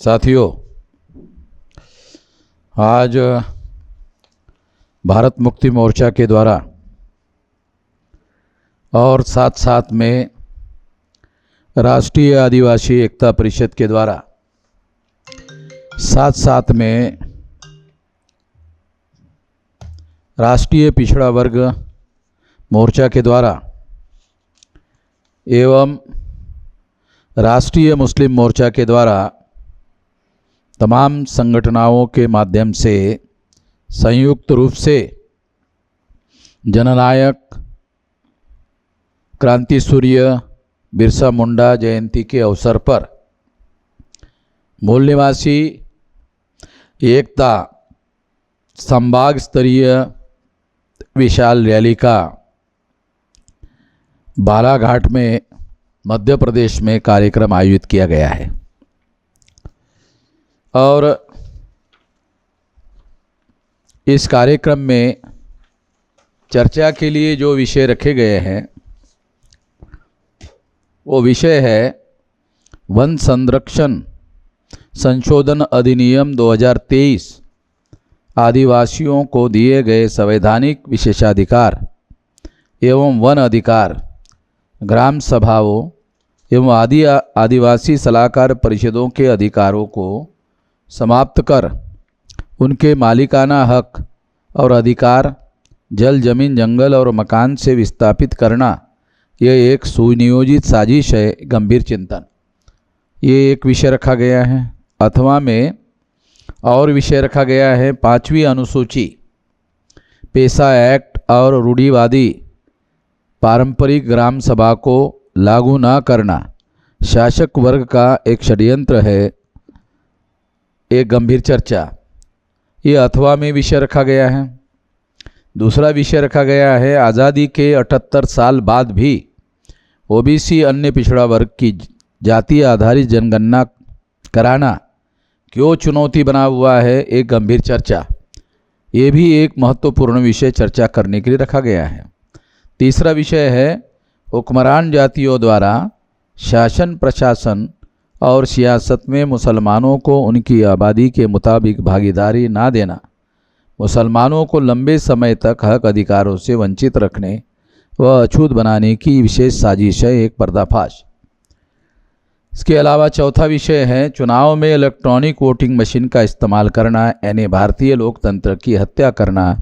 साथियों, आज भारत मुक्ति मोर्चा के द्वारा और साथ साथ में राष्ट्रीय आदिवासी एकता परिषद के द्वारा साथ साथ में राष्ट्रीय पिछड़ा वर्ग मोर्चा के द्वारा एवं राष्ट्रीय मुस्लिम मोर्चा के द्वारा तमाम संगठनों के माध्यम से संयुक्त रूप से जननायक क्रांति सूर्य बिरसा मुंडा जयंती के अवसर पर मूल निवासी एकता संभाग स्तरीय विशाल रैली का बालाघाट में मध्य प्रदेश में कार्यक्रम आयोजित किया गया है। और इस कार्यक्रम में चर्चा के लिए जो विषय रखे गए हैं वो विषय है वन संरक्षण संशोधन अधिनियम 2023, आदिवासियों को दिए गए संवैधानिक विशेषाधिकार एवं वन अधिकार, ग्राम सभाओं एवं आदिवासी सलाहकार परिषदों के अधिकारों को समाप्त कर उनके मालिकाना हक और अधिकार जल, जमीन, जंगल और मकान से विस्थापित करना, यह एक सुनियोजित साजिश है। गंभीर चिंतन, ये एक विषय रखा गया है। अथवा में और विषय रखा गया है 5वीं अनुसूची, पेशा एक्ट और रूढ़िवादी पारंपरिक ग्राम सभा को लागू न करना शासक वर्ग का एक षड्यंत्र है। एक गंभीर चर्चा, ये अथवा में विषय रखा गया है। दूसरा विषय रखा गया है आज़ादी के 78 साल बाद भी ओबीसी अन्य पिछड़ा वर्ग की जातीय आधारित जनगणना कराना क्यों चुनौती बना हुआ है। एक गंभीर चर्चा, ये भी एक महत्वपूर्ण विषय चर्चा करने के लिए रखा गया है। तीसरा विषय है हुक्मरान जातियों द्वारा शासन, प्रशासन और सियासत में मुसलमानों को उनकी आबादी के मुताबिक भागीदारी ना देना, मुसलमानों को लंबे समय तक हक अधिकारों से वंचित रखने व अछूत बनाने की विशेष साजिश है। एक पर्दाफाश। इसके अलावा चौथा विषय है चुनाव में इलेक्ट्रॉनिक वोटिंग मशीन का इस्तेमाल करना, यानी भारतीय लोकतंत्र की हत्या करना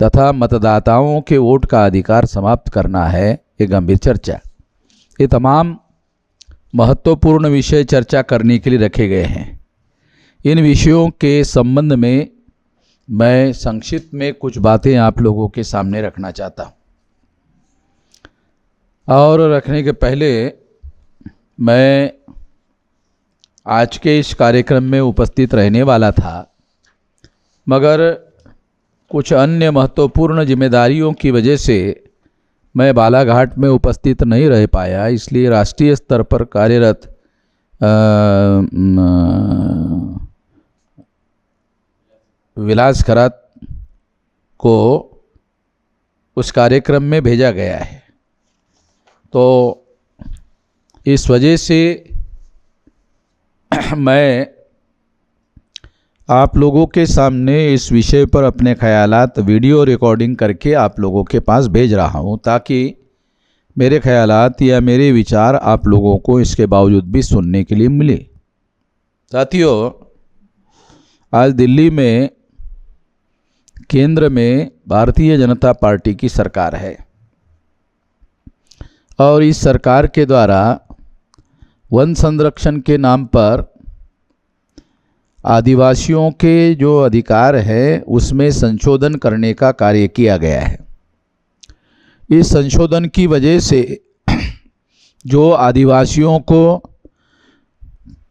तथा मतदाताओं के वोट का अधिकार समाप्त करना है। एक गंभीर चर्चा। ये तमाम महत्वपूर्ण विषय चर्चा करने के लिए रखे गए हैं। इन विषयों के संबंध में मैं संक्षिप्त में कुछ बातें आप लोगों के सामने रखना चाहता हूँ। और रखने के पहले मैं आज के इस कार्यक्रम में उपस्थित रहने वाला था, मगर कुछ अन्य महत्वपूर्ण जिम्मेदारियों की वजह से मैं बालाघाट में उपस्थित नहीं रह पाया। इसलिए राष्ट्रीय स्तर पर कार्यरत विलास खरात को उस कार्यक्रम में भेजा गया है। तो इस वजह से मैं आप लोगों के सामने इस विषय पर अपने ख्यालात वीडियो रिकॉर्डिंग करके आप लोगों के पास भेज रहा हूं, ताकि मेरे ख्यालात या मेरे विचार आप लोगों को इसके बावजूद भी सुनने के लिए मिले। साथियों, आज दिल्ली में केंद्र में भारतीय जनता पार्टी की सरकार है और इस सरकार के द्वारा वन संरक्षण के नाम पर आदिवासियों के जो अधिकार है उसमें संशोधन करने का कार्य किया गया है। इस संशोधन की वजह से जो आदिवासियों को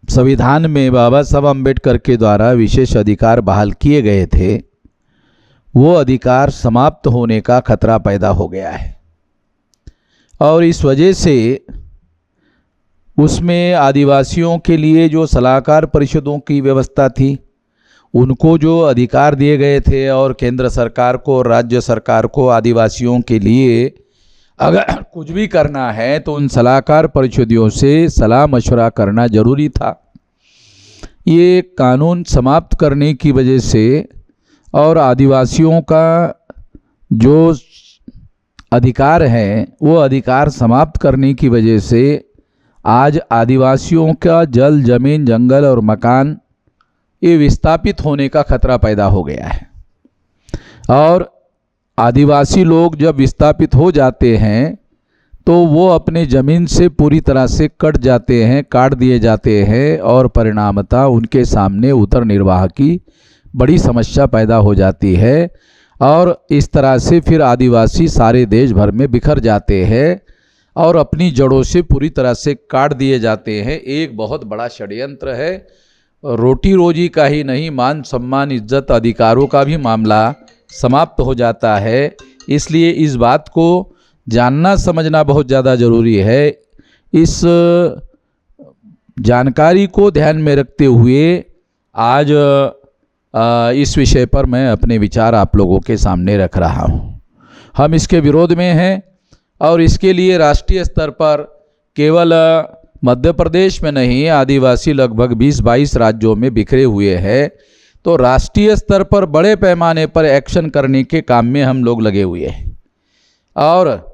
संविधान में बाबा साहब अम्बेडकर के द्वारा विशेष अधिकार बहाल किए गए थे, वो अधिकार समाप्त होने का खतरा पैदा हो गया है। और इस वजह से उसमें आदिवासियों के लिए जो सलाहकार परिषदों की व्यवस्था थी, उनको जो अधिकार दिए गए थे, और केंद्र सरकार को और राज्य सरकार को आदिवासियों के लिए अगर कुछ भी करना है तो उन सलाहकार परिषदों से सलाह मशवरा करना जरूरी था। ये कानून समाप्त करने की वजह से और आदिवासियों का जो अधिकार है वो अधिकार समाप्त करने की वजह से आज आदिवासियों का जल, जमीन, जंगल और मकान ये विस्थापित होने का खतरा पैदा हो गया है। और आदिवासी लोग जब विस्थापित हो जाते हैं तो वो अपने ज़मीन से पूरी तरह से कट जाते हैं, काट दिए जाते हैं और परिणामतः उनके सामने उतर निर्वाह की बड़ी समस्या पैदा हो जाती है। और इस तरह से फिर आदिवासी सारे देश भर में बिखर जाते हैं और अपनी जड़ों से पूरी तरह से काट दिए जाते हैं। एक बहुत बड़ा षड्यंत्र है। रोटी रोजी का ही नहीं, मान सम्मान, इज्जत, अधिकारों का भी मामला समाप्त हो जाता है। इसलिए इस बात को जानना समझना बहुत ज़्यादा ज़रूरी है। इस जानकारी को ध्यान में रखते हुए आज इस विषय पर मैं अपने विचार आप लोगों के सामने रख रहा हूँ। हम इसके विरोध में हैं और इसके लिए राष्ट्रीय स्तर पर केवल मध्य प्रदेश में नहीं, आदिवासी लगभग 20-22 राज्यों में बिखरे हुए हैं। तो राष्ट्रीय स्तर पर बड़े पैमाने पर एक्शन करने के काम में हम लोग लगे हुए हैं और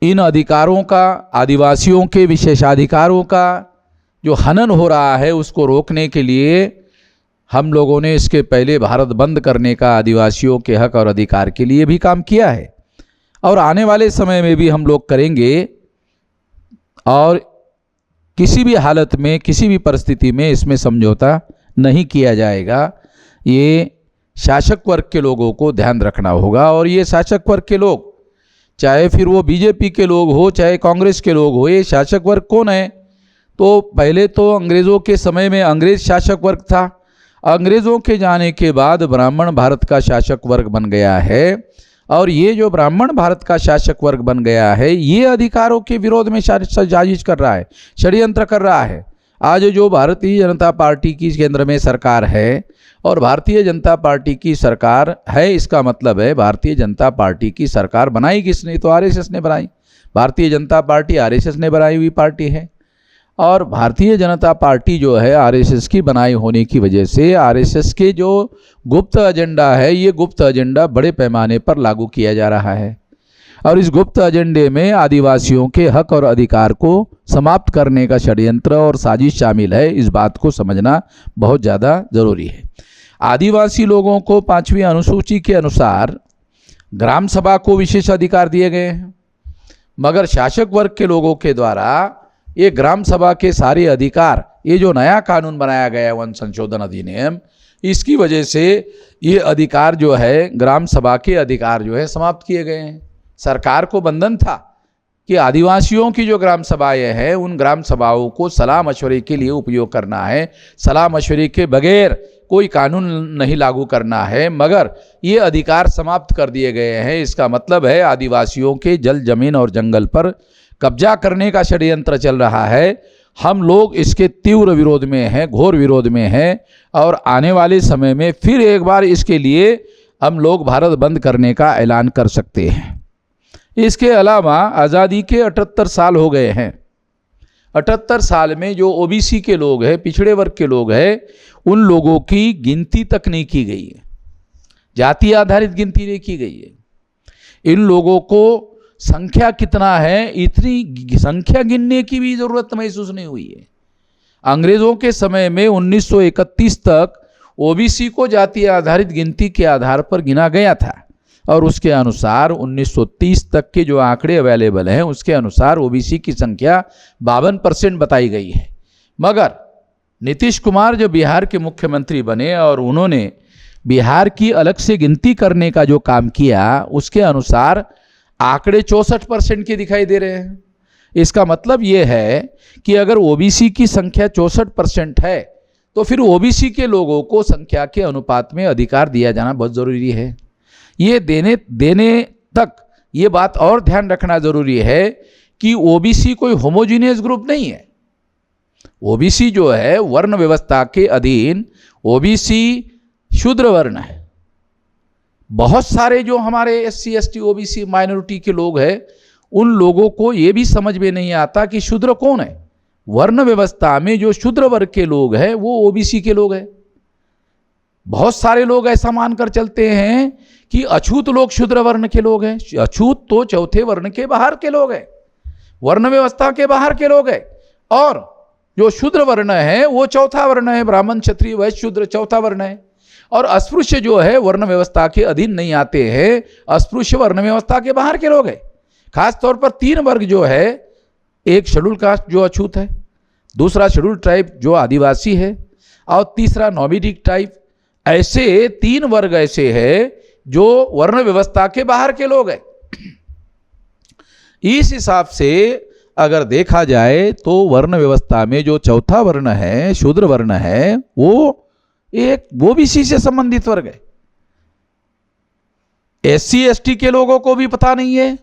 इन अधिकारों का, आदिवासियों के विशेषाधिकारों का जो हनन हो रहा है उसको रोकने के लिए हम लोगों ने इसके पहले भारत बंद करने का, आदिवासियों के हक और अधिकार के लिए भी काम किया है और आने वाले समय में भी हम लोग करेंगे। और किसी भी हालत में, किसी भी परिस्थिति में इसमें समझौता नहीं किया जाएगा। ये शासक वर्ग के लोगों को ध्यान रखना होगा। और ये शासक वर्ग के लोग, चाहे फिर वो बीजेपी के लोग हो, चाहे कांग्रेस के लोग हो, ये शासक वर्ग कौन है? तो पहले तो अंग्रेज़ों के समय में अंग्रेज शासक वर्ग था। अंग्रेज़ों के जाने के बाद ब्राह्मण भारत का शासक वर्ग बन गया है और ये जो ब्राह्मण भारत का शासक वर्ग बन गया है ये अधिकारों के विरोध में साजिश कर रहा है, षड्यंत्र कर रहा है। आज जो भारतीय जनता पार्टी की केंद्र में सरकार है और भारतीय जनता पार्टी की सरकार है, इसका मतलब है भारतीय जनता पार्टी की सरकार बनाई किसने? तो आरएसएस ने बनाई। भारतीय जनता पार्टी आरएसएस ने बनाई हुई पार्टी है और भारतीय जनता पार्टी जो है आरएसएस की बनाई होने की वजह से आरएसएस के जो गुप्त एजेंडा है, ये गुप्त एजेंडा बड़े पैमाने पर लागू किया जा रहा है और इस गुप्त एजेंडे में आदिवासियों के हक और अधिकार को समाप्त करने का षड्यंत्र और साजिश शामिल है। इस बात को समझना बहुत ज़्यादा ज़रूरी है। आदिवासी लोगों को 5वीं अनुसूची के अनुसार ग्राम सभा को विशेष अधिकार दिए गए हैं, मगर शासक वर्ग के लोगों के द्वारा ये ग्राम सभा के सारे अधिकार, ये जो नया कानून बनाया गया है वन संशोधन अधिनियम, इसकी वजह से ये अधिकार जो है, ग्राम सभा के अधिकार जो है समाप्त किए गए हैं। सरकार को बंधन था कि आदिवासियों की जो ग्राम सभाएं हैं उन ग्राम सभाओं को सलाह मशवरे के लिए उपयोग करना है, सलाह मशवरे के बगैर कोई कानून नहीं लागू करना है, मगर ये अधिकार समाप्त कर दिए गए हैं। इसका मतलब है आदिवासियों के जल, जमीन और जंगल पर कब्जा करने का षड्यंत्र चल रहा है। हम लोग इसके तीव्र विरोध में हैं, घोर विरोध में हैं और आने वाले समय में फिर एक बार इसके लिए हम लोग भारत बंद करने का ऐलान कर सकते हैं। इसके अलावा आज़ादी के 78 साल हो गए हैं। 78 साल में जो ओबीसी के लोग हैं, पिछड़े वर्ग के लोग हैं, उन लोगों की गिनती तक नहीं की गई है, जाति आधारित गिनती नहीं की गई है। इन लोगों को संख्या कितना है, इतनी संख्या गिनने की भी जरूरत महसूस नहीं हुई है। अंग्रेजों के समय में 1931 तक ओबीसी को जाति आधारित गिनती के आधार पर गिना गया था और उसके अनुसार 1930 तक के जो आंकड़े अवेलेबल हैं उसके अनुसार ओबीसी की संख्या 52% बताई गई है। मगर नीतीश कुमार जब बिहार के मुख्यमंत्री बने और उन्होंने बिहार की अलग से गिनती करने का जो काम किया, उसके अनुसार आंकड़े 64% के दिखाई दे रहे हैं। इसका मतलब ये है कि अगर ओबीसी की संख्या 64% है तो फिर ओबीसी के लोगों को संख्या के अनुपात में अधिकार दिया जाना बहुत ज़रूरी है। ये देने तक ये बात और ध्यान रखना ज़रूरी है कि ओबीसी कोई होमोजीनियस ग्रुप नहीं है। ओबीसी जो है वर्ण व्यवस्था के अधीन ओबीसी शूद्र वर्ण है। बहुत सारे जो हमारे एससी एसटी ओबीसी माइनॉरिटी के लोग हैं उन लोगों को ये भी समझ में नहीं आता कि शूद्र कौन है। वर्ण व्यवस्था में जो शूद्र वर्ग के लोग हैं वो ओबीसी के लोग हैं। बहुत सारे लोग ऐसा मानकर चलते हैं कि अछूत लोग शूद्र वर्ण के लोग हैं। अछूत तो चौथे वर्ण के बाहर के लोग हैं, वर्ण व्यवस्था के बाहर के लोग हैं। और जो शूद्र वर्ण है वो चौथा वर्ण है, ब्राह्मण क्षत्रिय वैश्य शूद्र चौथा वर्ण है। और अस्पृश्य जो है वर्ण व्यवस्था के अधीन नहीं आते हैं, अस्पृश्य वर्ण व्यवस्था के बाहर के लोग हैं। खास तौर पर 3 वर्ग जो है, एक शेड्यूल कास्ट जो अछूत है, दूसरा शेड्यूल ट्राइब जो आदिवासी है, और तीसरा नॉमिडिक ट्राइब। ऐसे 3 वर्ग ऐसे हैं जो वर्ण व्यवस्था के बाहर के लोग हैं। इस हिसाब से अगर देखा जाए तो वर्ण व्यवस्था में जो चौथा वर्ण है, शूद्र वर्ण है, वो एक ओबीसी से संबंधित वर्ग है। एससी एसटी के लोगों को भी पता नहीं है,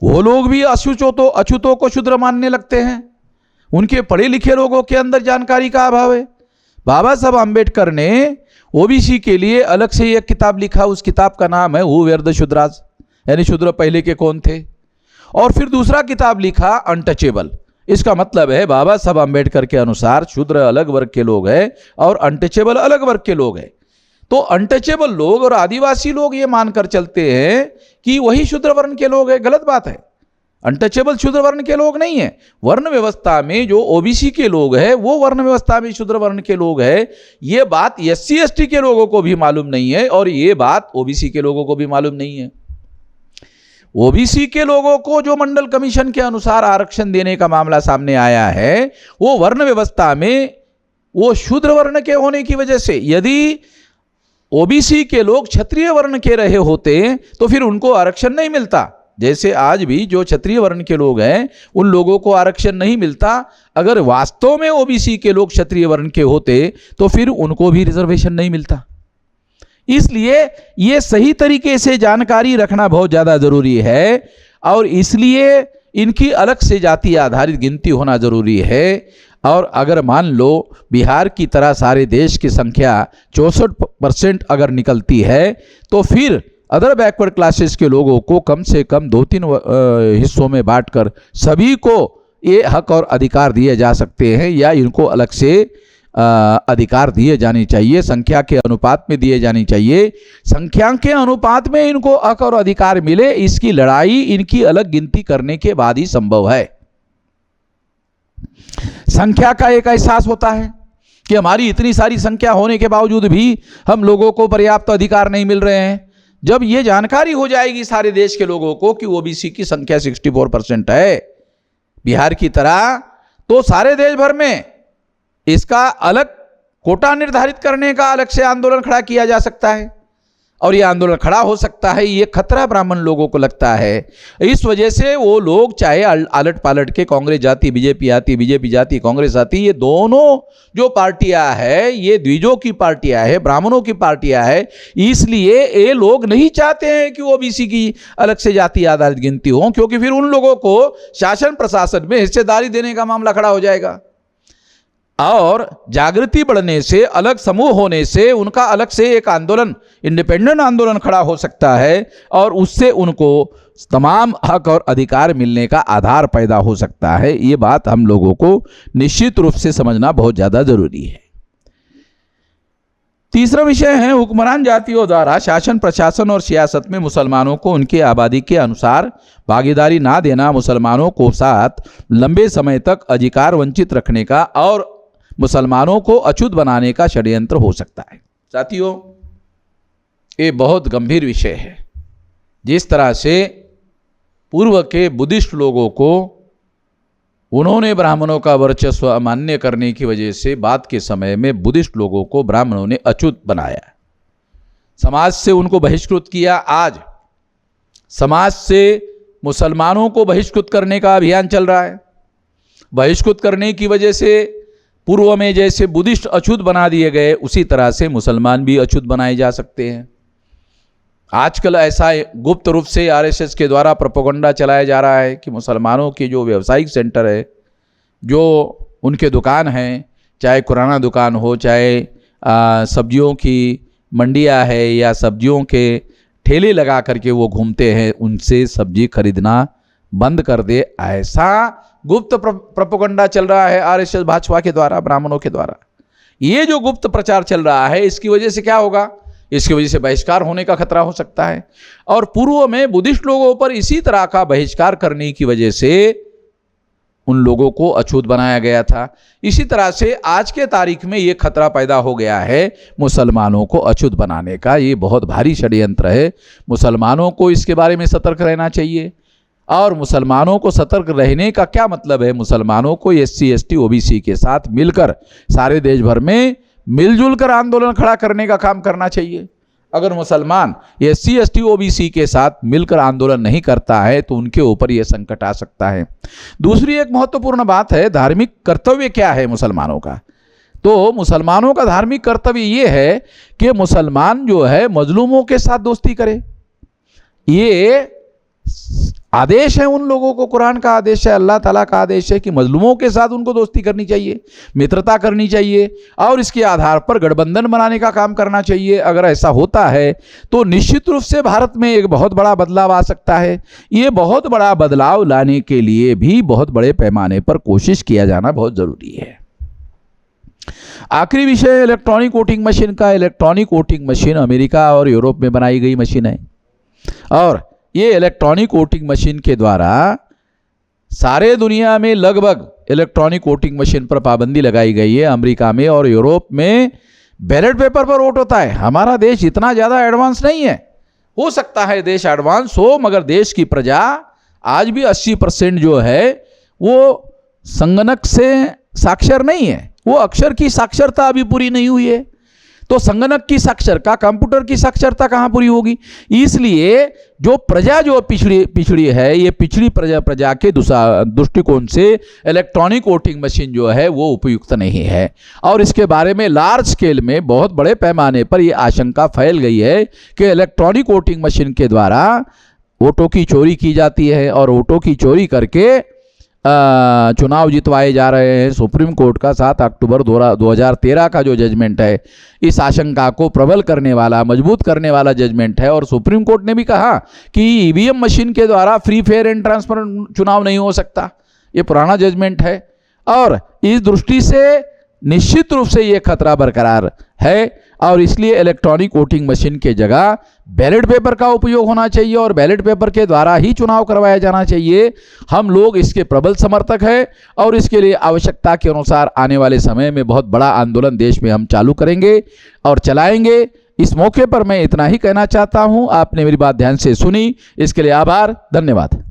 वो लोग भी अछूतों को शूद्र मानने लगते हैं। उनके पढ़े लिखे लोगों के अंदर जानकारी का अभाव है। बाबा साहब आम्बेडकर ने ओबीसी के लिए अलग से एक किताब लिखा, उस किताब का नाम है हु वेर द शूद्रास, यानी शूद्र पहले के कौन थे। और फिर दूसरा किताब लिखा अनटचेबल। इसका मतलब है बाबा साहब आम्बेडकर के अनुसार शूद्र अलग वर्ग के लोग हैं और अनटचेबल अलग वर्ग के लोग हैं। तो अनटचेबल लोग और आदिवासी लोग ये मानकर चलते हैं कि वही शूद्र वर्ण के लोग हैं। गलत बात है, अनटचेबल शूद्र वर्ण के लोग नहीं है। वर्ण व्यवस्था में जो ओबीसी के लोग हैं वो वर्ण व्यवस्था में शूद्र वर्ण के लोग हैं। ये बात एससी एसटी के लोगों को भी मालूम नहीं है और ये बात ओबीसी के लोगों को भी मालूम नहीं है। ओबीसी के लोगों को जो मंडल कमीशन के अनुसार आरक्षण देने का मामला सामने आया है, वो वर्ण व्यवस्था में वो शूद्र वर्ण के होने की वजह से, यदि ओबीसी के लोग क्षत्रिय वर्ण के रहे होते तो फिर उनको आरक्षण नहीं मिलता। जैसे आज भी जो क्षत्रिय वर्ण के लोग हैं उन लोगों को आरक्षण नहीं मिलता। अगर वास्तव में ओबीसी के लोग क्षत्रिय वर्ण के होते तो फिर उनको भी रिजर्वेशन नहीं मिलता। इसलिए ये सही तरीके से जानकारी रखना बहुत ज़्यादा ज़रूरी है और इसलिए इनकी अलग से जाति आधारित गिनती होना ज़रूरी है। और अगर मान लो बिहार की तरह सारे देश की संख्या 64% अगर निकलती है तो फिर अदर बैकवर्ड क्लासेस के लोगों को कम से कम 2-3 हिस्सों में बांटकर सभी को ये हक और अधिकार दिए जा सकते हैं या इनको अलग से अधिकार दिए जाने चाहिए, संख्या के अनुपात में दिए जानी चाहिए। संख्या के अनुपात में इनको हक और अधिकार मिले, इसकी लड़ाई इनकी अलग गिनती करने के बाद ही संभव है। संख्या का एक एहसास होता है कि हमारी इतनी सारी संख्या होने के बावजूद भी हम लोगों को पर्याप्त अधिकार नहीं मिल रहे हैं। जब ये जानकारी हो जाएगी सारे देश के लोगों को कि ओबीसी की संख्या 64% है बिहार की तरह, तो सारे देश भर में इसका अलग कोटा निर्धारित करने का अलग से आंदोलन खड़ा किया जा सकता है। और ये आंदोलन खड़ा हो सकता है, ये खतरा ब्राह्मण लोगों को लगता है। इस वजह से वो लोग चाहे आलट पालट के कांग्रेस जाती बीजेपी आती, बीजेपी जाती कांग्रेस आती, ये दोनों जो पार्टियां है ये द्विजों की पार्टियां है, ब्राह्मणों की पार्टियां है। इसलिए ये लोग नहीं चाहते हैं कि ओबीसी की अलग से जाति आधारित गिनती हो, क्योंकि फिर उन लोगों को शासन प्रशासन में हिस्सेदारी देने का मामला खड़ा हो जाएगा। और जागृति बढ़ने से, अलग समूह होने से उनका अलग से एक आंदोलन, इंडिपेंडेंट आंदोलन खड़ा हो सकता है और उससे उनको तमाम हक और अधिकार मिलने का आधार पैदा हो सकता है। ये बात हम लोगों को निश्चित रूप से समझना बहुत ज़्यादा जरूरी है। तीसरा विषय है हुक्मरान जातियों द्वारा शासन प्रशासन और सियासत में मुसलमानों को उनके आबादी के अनुसार भागीदारी ना देना, मुसलमानों को साथ लंबे समय तक अधिकार वंचित रखने का और मुसलमानों को अछूत बनाने का षड्यंत्र हो सकता है। साथियों, ये बहुत गंभीर विषय है। जिस तरह से पूर्व के बुद्धिस्ट लोगों को उन्होंने ब्राह्मणों का वर्चस्व अमान्य करने की वजह से बाद के समय में बुद्धिस्ट लोगों को ब्राह्मणों ने अछूत बनाया, समाज से उनको बहिष्कृत किया। आज समाज से मुसलमानों को बहिष्कृत करने का अभियान चल रहा है। बहिष्कृत करने की वजह से पूर्व में जैसे बुद्धिस्ट अछूत बना दिए गए, उसी तरह से मुसलमान भी अछूत बनाए जा सकते हैं। आजकल ऐसा गुप्त रूप से आरएसएस के द्वारा प्रोपेगेंडा चलाया जा रहा है कि मुसलमानों के जो व्यावसायिक सेंटर है, जो उनके दुकान हैं, चाहे किराना दुकान हो, चाहे सब्जियों की मंडियां है या सब्जियों के ठेले लगा करके वो घूमते हैं, उनसे सब्जी खरीदना बंद कर दे। ऐसा गुप्त प्रोपेगेंडा चल रहा है आरएसएस भाजपा के द्वारा, ब्राह्मणों के द्वारा। ये जो गुप्त प्रचार चल रहा है, इसकी वजह से क्या होगा? इसकी वजह से बहिष्कार होने का खतरा हो सकता है। और पूर्व में बुद्धिस्ट लोगों पर इसी तरह का बहिष्कार करने की वजह से उन लोगों को अछूत बनाया गया था। इसी तरह से आज के तारीख में ये खतरा पैदा हो गया है मुसलमानों को अछूत बनाने का। ये बहुत भारी षड्यंत्र है। मुसलमानों को इसके बारे में सतर्क रहना चाहिए। और मुसलमानों को सतर्क रहने का क्या मतलब है? मुसलमानों को SC ST OBC के साथ मिलकर सारे देश भर में मिलजुल कर आंदोलन खड़ा करने का काम करना चाहिए। अगर मुसलमान SC ST OBC के साथ मिलकर आंदोलन नहीं करता है तो उनके ऊपर यह संकट आ सकता है। दूसरी एक महत्वपूर्ण बात है, धार्मिक कर्तव्य क्या है मुसलमानों का? तो मुसलमानों का धार्मिक कर्तव्य ये है कि मुसलमान जो है मजलूमों के साथ दोस्ती करे। ये आदेश है उन लोगों को, कुरान का आदेश है, अल्लाह ताला का आदेश है कि मजलूमों के साथ उनको दोस्ती करनी चाहिए, मित्रता करनी चाहिए और इसके आधार पर गठबंधन बनाने का काम करना चाहिए। अगर ऐसा होता है तो निश्चित रूप से भारत में एक बहुत बड़ा बदलाव आ सकता है। ये बहुत बड़ा बदलाव लाने के लिए भी बहुत बड़े पैमाने पर कोशिश किया जाना बहुत जरूरी है। आखिरी विषय इलेक्ट्रॉनिक वोटिंग मशीन का। इलेक्ट्रॉनिक वोटिंग मशीन अमेरिका और यूरोप में बनाई गई मशीन है और ये इलेक्ट्रॉनिक वोटिंग मशीन के द्वारा सारे दुनिया में लगभग इलेक्ट्रॉनिक वोटिंग मशीन पर पाबंदी लगाई गई है। अमेरिका में और यूरोप में बैलेट पेपर पर वोट होता है। हमारा देश इतना ज़्यादा एडवांस नहीं है। हो सकता है देश एडवांस हो, मगर देश की प्रजा आज भी 80% जो है वो संगणक से साक्षर नहीं है। वो अक्षर की साक्षरता अभी पूरी नहीं हुई है। तो संगणक की साक्षरता, कंप्यूटर की साक्षरता कहाँ पूरी होगी? इसलिए जो प्रजा जो पिछड़ी है, ये पिछड़ी प्रजा के दृष्टिकोण से इलेक्ट्रॉनिक वोटिंग मशीन जो है वो उपयुक्त नहीं है। और इसके बारे में लार्ज स्केल में बहुत बड़े पैमाने पर ये आशंका फैल गई है कि इलेक्ट्रॉनिक वोटिंग मशीन के द्वारा वोटों की चोरी की जाती है और वोटों की चोरी करके चुनाव जितवाए जा रहे हैं। सुप्रीम कोर्ट का 7 अक्टूबर 2013 का जो जजमेंट है, इस आशंका को प्रबल करने वाला, मजबूत करने वाला जजमेंट है। और सुप्रीम कोर्ट ने भी कहा कि ईवीएम मशीन के द्वारा फ्री फेयर एंड ट्रांसपेरेंट चुनाव नहीं हो सकता। ये पुराना जजमेंट है और इस दृष्टि से निश्चित रूप से ये खतरा बरकरार है और इसलिए इलेक्ट्रॉनिक वोटिंग मशीन के जगह बैलेट पेपर का उपयोग होना चाहिए और बैलेट पेपर के द्वारा ही चुनाव करवाया जाना चाहिए। हम लोग इसके प्रबल समर्थक हैं और इसके लिए आवश्यकता के अनुसार आने वाले समय में बहुत बड़ा आंदोलन देश में हम चालू करेंगे और चलाएंगे। इस मौके पर मैं इतना ही कहना चाहता हूं। आपने मेरी बात ध्यान से सुनी, इसके लिए आभार, धन्यवाद।